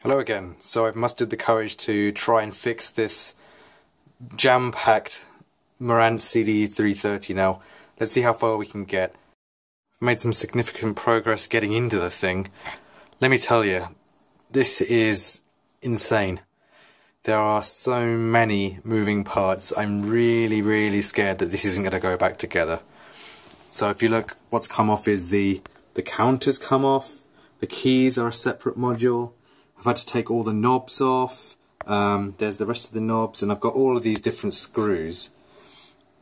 Hello again. So I've mustered the courage to try and fix this jam-packed Marantz CD-330 now. Let's see how far we can get. I've made some significant progress getting into the thing. Let me tell you, this is insane. There are so many moving parts. I'm really scared that this isn't going to go back together. So if you look, what's come off is the counter's come off, the keys are a separate module. I've had to take all the knobs off, there's the rest of the knobs, and I've got all of these different screws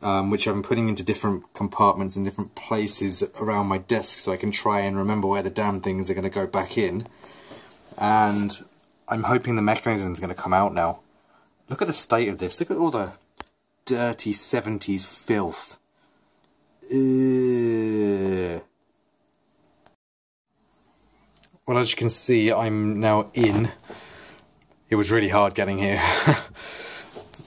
which I'm putting into different compartments and different places around my desk so I can try and remember where the damn things are going to go back in. And I'm hoping the mechanism is going to come out now. Look at the state of this, look at all the dirty 70s filth. Ugh. Well, as you can see, I'm now in. It was really hard getting here.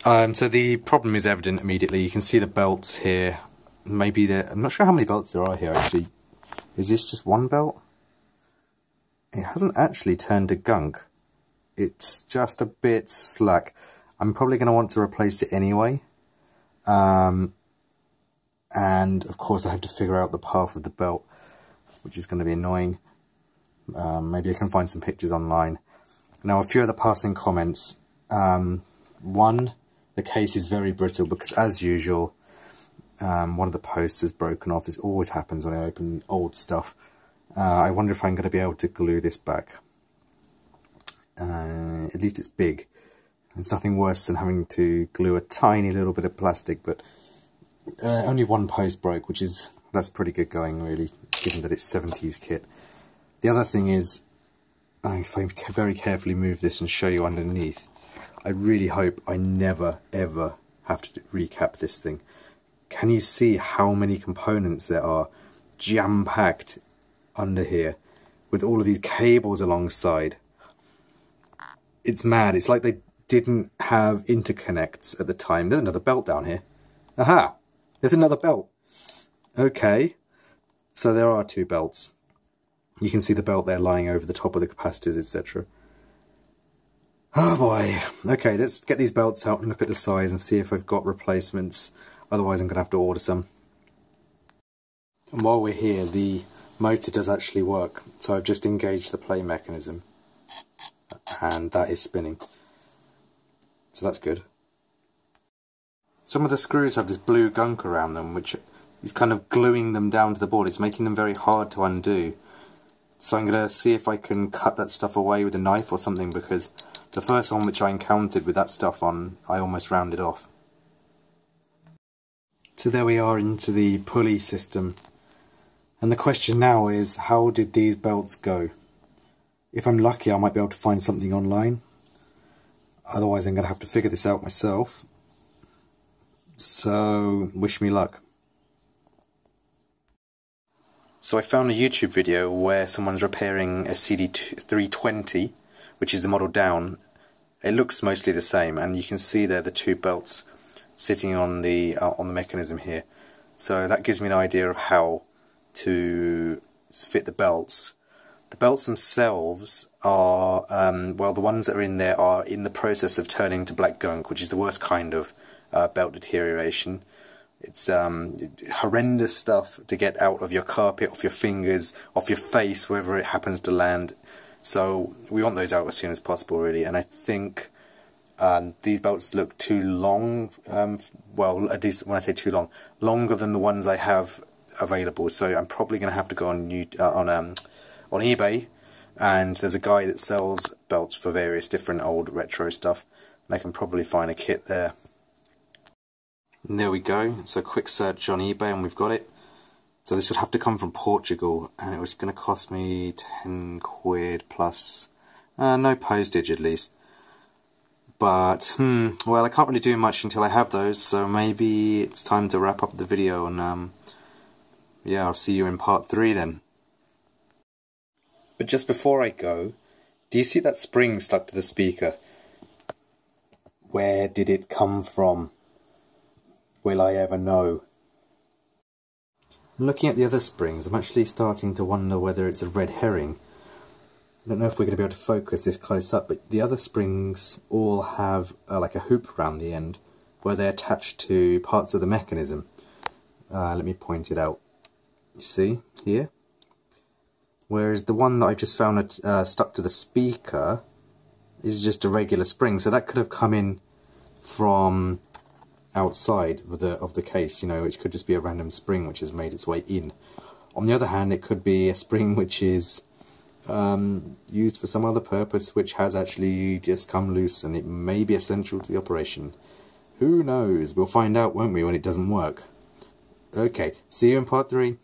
So the problem is evident immediately. You can see the belts here. Maybe I'm not sure how many belts there are here actually. Is this just one belt? It hasn't actually turned to gunk. It's just a bit slack. I'm probably going to want to replace it anyway. And of course I have to figure out the path of the belt, which is going to be annoying. Maybe I can find some pictures online. Now, a few of the passing comments. One, the case is very brittle because, as usual, one of the posts is broken off. This always happens when I open old stuff. I wonder if I'm going to be able to glue this back. At least it's big. It's nothing worse than having to glue a tiny little bit of plastic, but only one post broke, that's pretty good going, really, given that it's 70s kit. The other thing is, if I very carefully move this and show you underneath, I really hope I never ever have to recap this thing. Can you see how many components there are jam-packed under here with all of these cables alongside? It's mad. It's like they didn't have interconnects at the time. There's another belt down here. Aha! There's another belt. Okay. So there are two belts. You can see the belt there lying over the top of the capacitors, etc. Oh boy. Okay, let's get these belts out and look at the size and see if I've got replacements. Otherwise I'm going to have to order some. And while we're here, the motor does actually work. So I've just engaged the play mechanism. And that is spinning. So that's good. Some of the screws have this blue gunk around them, which is kind of gluing them down to the board. It's making them very hard to undo. So I'm going to see if I can cut that stuff away with a knife or something, because the first one which I encountered with that stuff on, I almost rounded off. So there we are into the pulley system. And the question now is, how did these belts go? If I'm lucky, I might be able to find something online. Otherwise I'm going to have to figure this out myself. So, wish me luck. So I found a YouTube video where someone's repairing a CD-330, which is the model down. It looks mostly the same, and you can see there the two belts sitting on the mechanism here. So that gives me an idea of how to fit the belts. The belts themselves are, well, the ones that are in there are in the process of turning to black gunk, which is the worst kind of belt deterioration. It's horrendous stuff to get out of your carpet, off your fingers, off your face, wherever it happens to land. So we want those out as soon as possible, really. And I think these belts look too long. Well, at least when I say too long, longer than the ones I have available. So I'm probably going to have to go on eBay, and there's a guy that sells belts for various different old retro stuff, and I can probably find a kit there. And there we go, so quick search on eBay and we've got it. So this would have to come from Portugal, and it was going to cost me 10 quid plus, no postage at least. But, well, I can't really do much until I have those, so maybe it's time to wrap up the video, and yeah, I'll see you in part 3 then. But just before I go, do you see that spring stuck to the speaker? Where did it come from? Will I ever know? Looking at the other springs, I'm actually starting to wonder whether it's a red herring. I don't know if we're going to be able to focus this close up, but the other springs all have like a hoop around the end where they're attached to parts of the mechanism. Let me point it out. You see here? Whereas the one that I just found stuck to the speaker is just a regular spring, so that could have come in from outside of the case, you know, which could just be a random spring which has made its way in. On the other hand, it could be a spring which is used for some other purpose, which has actually just come loose, and it may be essential to the operation. Who knows? We'll find out, won't we, when it doesn't work. Okay, see you in part 3.